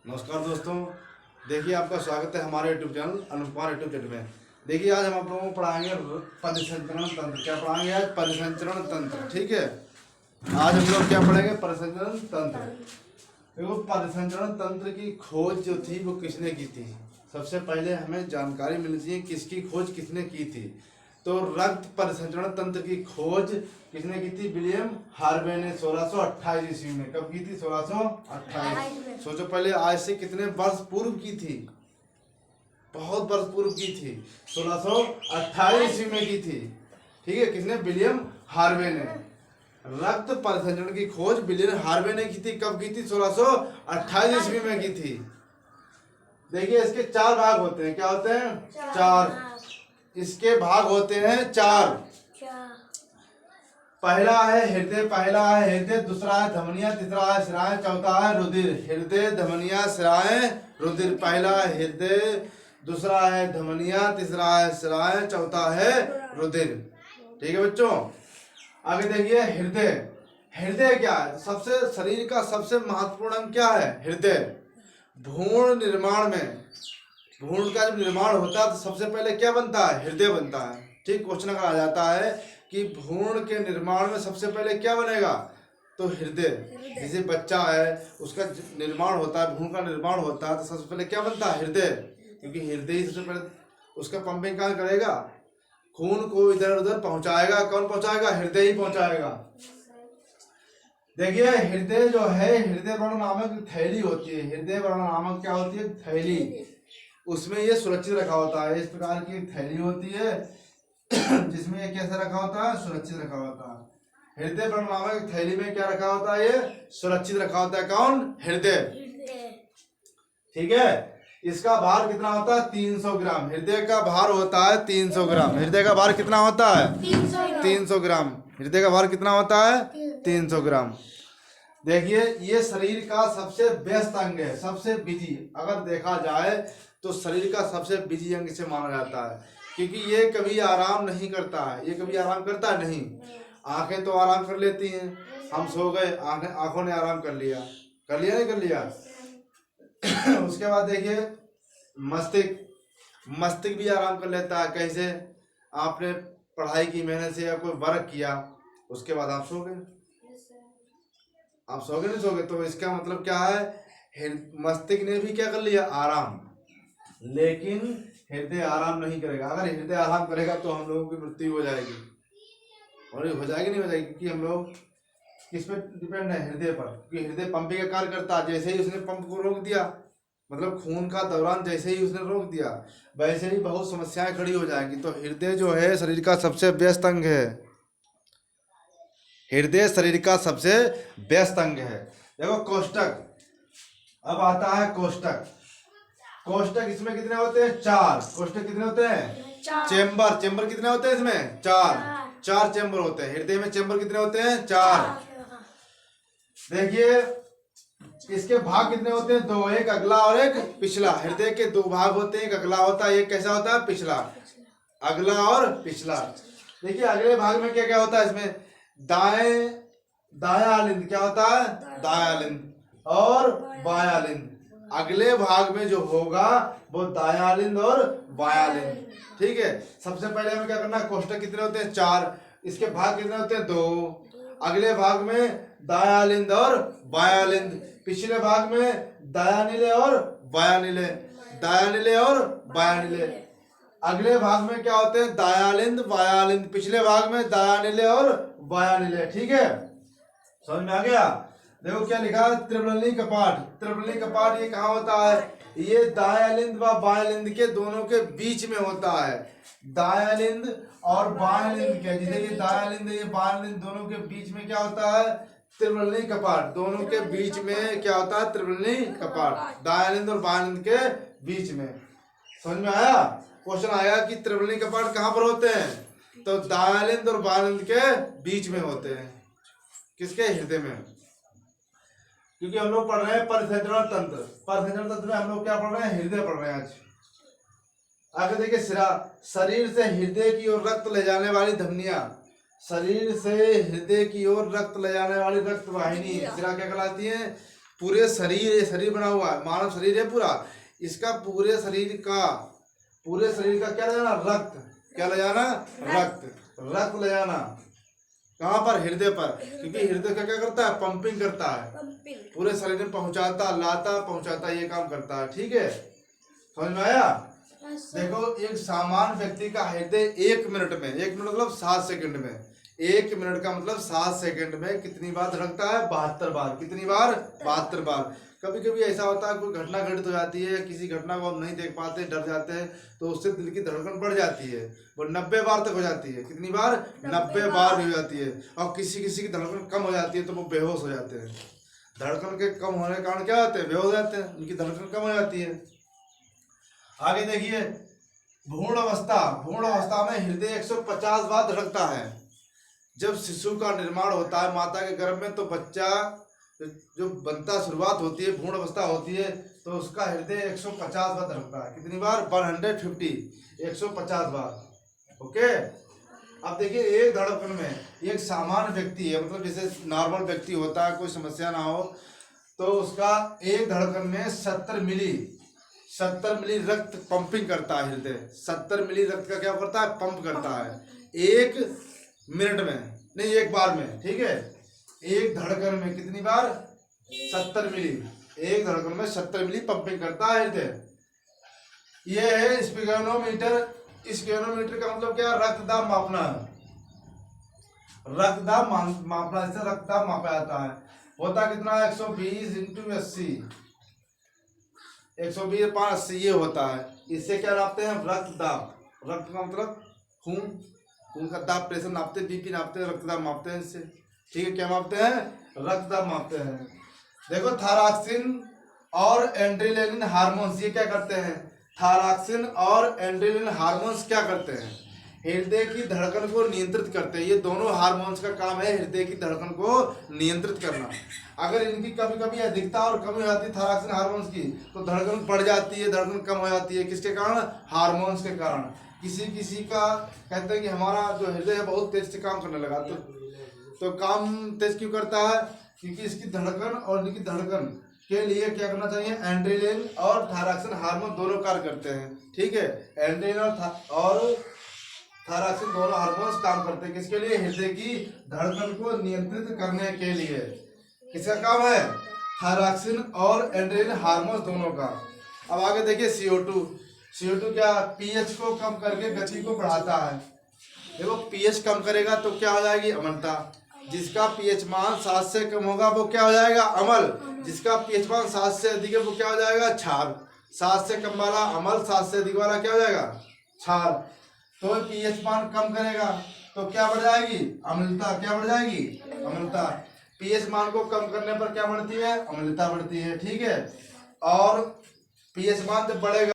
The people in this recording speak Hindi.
नमस्कार दोस्तों, देखिए आपका स्वागत है हमारे YouTube channel Anup Kumar YouTube channel में। देखिए आज हम आप लोगों को पढ़ाएंगे परिसंचरण तंत्र। क्या पढ़ाएंगे आज? परिसंचरण तंत्र। ठीक है, आज हम लोग क्या पढ़ेंगे? परिसंचरण तंत्र। देखो, परिसंचरण तंत्र की खोज जो थी वो किसने की थी? सबसे पहले हमें जानकारी मिलनी चाहिए किसकी खोज किसने की थी। तो रक्त परिसंचरण तंत्र की खोज किसने की थी? विलियम हार्वे ने 1628 ईस्वी में। कब की थी? 1628। सोचो, पहले आज से कितने वर्ष पूर्व की थी? बहुत वर्ष पूर्व की थी। 1628 ईस्वी में की थी। ठीक है, किसने? विलियम हार्वे ने। रक्त परिसंचरण की खोज विलियम हार्वे ने की थी। कब की थी? 1628 ईस्वी में की थी। देखिए, इसके चार भाग होते हैं। क्या होते हैं? चार। इसके भाग होते हैं चार। पहला है हृदय, दूसरा है धमनियां, तीसरा है शिराएं, चौथा है रुधिर। हृदय, धमनियां, शिराएं, रुधिर। पहला है हृदय, दूसरा है धमनियां, तीसरा है शिराएं, चौथा है रुधिर। ठीक है बच्चों, आगे देखिए हृदय। हृदय क्या है? सबसे शरीर का सबसे महत्वपूर्ण अंग क्या है? हृदय। भ्रूण निर्माण में, भ्रूण का जब निर्माण होता है तो सबसे पहले क्या बनता है? हृदय बनता है। ठीक, क्वेश्चन अगर आ जाता है कि भ्रूण के निर्माण में सबसे पहले क्या बनेगा, तो हृदय। जैसे बच्चा है उसका निर्माण होता है, भ्रूण का निर्माण होता है तो सबसे पहले क्या बनता है? हृदय। क्योंकि हृदय ही सबसे पहले उसका पंपिंग कहाँ करेगा? खून को इधर उधर पहुंचाएगा। कौन पहुंचाएगा? हृदय ही पहुंचाएगा। देखिए, हृदय जो है, हृदय वर्ण नामक थैली होती है। हृदय वर्ण नामक क्या होती है? थैली। उसमें ये सुरक्षित रखा होता है। इस प्रकार की थैली होती है जिसमें ये कैसे रखा होता है? सुरक्षित रखा होता है। हृदय वर्ण नामक थैली में क्या रखा होता है? ये सुरक्षित रखा होता है। कौन? हृदय। ठीक है, इसका भार कितना होता है? 300 ग्राम। हृदय का भार होता है 300 ग्राम। हृदय का भार कितना होता है? 300 ग्राम। हृदय का भार कितना होता है? 300 ग्राम। देखिए, ये शरीर का सबसे व्यस्त अंग है, सबसे बिजी। अगर देखा जाए तो शरीर का सबसे बिजी अंग इसे माना जाता है, क्योंकि ये कभी आराम नहीं करता है। ये कभी आराम करता है नहीं। आंखें तो आराम कर लेती हैं, हम सो गए, आंखों ने आराम कर लिया। कर लिया नहीं कर लिया? उसके बाद देखिए मस्तिष्क। मस्तिष्क भी आराम कर लेता है। कैसे? आपने पढ़ाई की मेहनत से या कोई वर्क किया, उसके बाद आप सो गए। आप सोगे नहीं सोगे, तो इसका मतलब क्या है? मस्तिष्क ने भी क्या कर लिया? आराम। लेकिन हृदय आराम नहीं करेगा। अगर हृदय आराम करेगा तो हम लोगों की मृत्यु हो जाएगी। और हो जाएगी नहीं हो जाएगी? क्योंकि हम लोग किस पे डिपेंड है? हृदय पर। क्योंकि हृदय पंपिंग का कार्य करता है। जैसे ही उसने पंप को रोक दिया, मतलब खून का दौरान जैसे ही उसने रोक दिया, वैसे ही बहुत समस्याएं खड़ी हो जाएंगी। तो हृदय जो है शरीर का सबसे व्यस्त अंग है। हृदय शरीर का सबसे व्यस्त अंग है। देखो कोष्ठक, अब आता है कोष्ठक। कोष्ठक इसमें कितने होते हैं? चार। कोष्ठक कितने होते हैं? चेंबर। चेंबर कितने होते हैं इसमें? चार। चार चेंबर होते हैं। हृदय में चेंबर कितने होते हैं? चार। देखिए, इसके भाग कितने होते हैं? दो, एक अगला और एक पिछला। हृदय के दो भाग होते हैं, एक अगला होता है, एक कैसा होता है? पिछला। अगला और पिछला। देखिए, अगले भाग में क्या क्या होता है? इसमें दायालिंद क्या होता है? दायालिंद और बायालिंद। अगले भाग में जो होगा वो दायालिंद और बायालिंद। ठीक है, सबसे पहले हमें क्या करना है? कोष्ठक कितने होते हैं? चार। इसके भाग कितने होते हैं? दो। अगले भाग में दायालिंद और बायालिंद। पिछले भाग में दायानिले और बायानिले। दायानिले और बायानिले। अगले भाग में क्या होते हैं? दायालिंद बायालिंद। पिछले भाग में दायानिले और बायानिले। ठीक है, समझ में आ गया? देखो क्या लिखा है? त्रिवलनी कपाट। त्रिवलनी कपाट ये कहाँ होता है? ये दायालिंद व बायालिंद के दोनों के बीच में होता है। दायालिंद और बायालिंद के, जैसे ये दायालिंद ये बायालिंद, दोनों के बीच में क्या होता है? त्रिवलनी कपाट। दोनों के बीच में क्या होता है? त्रिवलनी कपाट। दायालिंद और बायालिंद के बीच में। समझ में आया? क्वेश्चन आया कि त्रिवलनी कपाट कहाँ पर होते हैं? तो दायालिंद और बायालिंद के बीच में होते हैं। किसके? हृदय में। क्योंकि हम लोग पढ़ रहे हैं परिसंचरण तंत्र। परिसंचरण तंत्र में हम लोग क्या पढ़ रहे हैं? हृदय पढ़ रहे हैं आज। आगे देखिए, शरीर से हृदय की ओर रक्त ले जाने वाली धमनियां। शरीर से हृदय की ओर रक्त ले जाने वाली रक्त वाहिनी सिरा क्या कहलाती है? पूरे शरीर, ये शरीर बना हुआ है, मानव शरीर है पूरा, इसका पूरे शरीर का क्या ले जाना? रक्त। क्या ले जाना? रक्त ले जाना। कहाँ पर? हृदय पर, क्योंकि हृदय का क्या करता है? पंपिंग करता है, पूरे शरीर में पहुंचाता, लाता पहुंचाता, ये काम करता है। ठीक है, समझ में आया? देखो, एक सामान्य व्यक्ति का हृदय 1 मिनट में, 1 मिनट मतलब 7 सेकंड में, 1 मिनट का मतलब 7 सेकंड में कितनी बार धड़कता है? 72 बार। कितनी बार? 72 बार। कभी कभी ऐसा होता है, कोई घटना घटित हो जाती है, किसी घटना को हम नहीं देख पाते, डर जाते हैं, तो उससे दिल की धड़कन बढ़ जाती है, वो 90 बार तक हो जाती है। कितनी बार? 90 बार भी हो जाती है। और किसी किसी की धड़कन कम हो जाती है तो वो बेहोश हो जाते हैं। धड़कन के कम होने के कारण क्या होते हैं? बेहोश हो जाते हैं, उनकी धड़कन कम हो जाती है। आगे देखिए, भ्रूण अवस्था में हृदय 150 बार धड़कता है। जब शिशु का निर्माण होता है माता के गर्भ में, तो बच्चा जो बनता शुरुआत होती है, भ्रूण अवस्था होती है, तो उसका हृदय 150 बार धड़कता है। कितनी बार? 150, 150 बार। ओके, अब देखिए, एक धड़कन में एक सामान्य व्यक्ति है, मतलब जैसे नॉर्मल व्यक्ति होता है, कोई समस्या ना हो, तो उसका एक धड़कन में 70 मिली रक्त पंपिंग करता है हृदय। 70 मिली रक्त का क्या करता है? पंप करता है 1 मिनट में, नहीं 1 बार में। ठीक है, एक धड़कन में कितनी बार? 70 मिली। एक धड़कन में 70 मिली पंपिंग करता है हृदय। ये है स्पेगनोमीटर। स्पेगनोमीटर का मतलब क्या? रक्तदाब मापना है, रक्तदाब मापना, इससे रक्तदाब मापा जाता है। होता कितना? 120 × 80, 120 5 80 ये होता है। इससे क्या नापते हैं? रक्तदाब। रक्त का मतलब खून का दाब, प्रेशर नापते हैं, बीपी नापते हैं, रक्तदाब मापते हैं इससे। ठीक है, क्या मापते हैं? रक्तदाब मापते हैं। देखो, थायरॉक्सिन और एड्रेनलिन हार्मोन्स ये क्या करते हैं? थायरॉक्सिन और एड्रेनलिन हार्मोन्स क्या करते हैं? हृदय की धड़कन को नियंत्रित करते हैं। ये दोनों हार्मोन्स का काम है हृदय की धड़कन को नियंत्रित करना। अगर इनकी कभी कभी अधिकता और कमी हो जाती है थायरॉक्सिन हार्मोन्स की, तो धड़कन बढ़ जाती है, धड़कन कम हो जाती है। किसके कारण? हार्मोन्स के कारण। किसी किसी का कहते हैं कि हमारा जो हृदय है बहुत तेज से काम करने लगा, तो काम तेज क्यों करता है? क्योंकि इसकी धड़कन और इनकी धड़कन के लिए क्या करना चाहिए? एड्रेनलिन और थायरॉक्सिन हार्मोन दोनों कार्य करते हैं। ठीक है, एड्रेनलिन और थायरॉक्सिन दोनों हार्मोन्स काम करते हैं। किसके लिए? हृदय की धड़कन को नियंत्रित करने के लिए। किसका काम है? थायरॉक्सिन और एड्रेनलिन हार्मोन्स दोनों का। अब आगे देखिए, CO2 क्या? पीएच को कम करके गति को बढ़ाता है। देखो, पीएच कम करेगा तो क्या हो जाएगी? अम्लता। जिसका पीएच मान 7 से कम होगा वो क्या हो जाएगा? अम्ल। जिसका पीएच मान 7 से अधिक है वो क्या हो जाएगा? क्षार। 7 से कम वाला अम्ल, 7 से अधिक वाला क्या हो जाएगा? क्षार। तो पीएच मान कम करेगा तो क्या बढ़ जाएगी? अम्लता। क्या बढ़ जाएगी? अम्लता। पीएच मान को कम करने पर क्या बढ़ती है? अम्लता बढ़ती है। ठीक है, और पीएच मान जब बढ़ेगा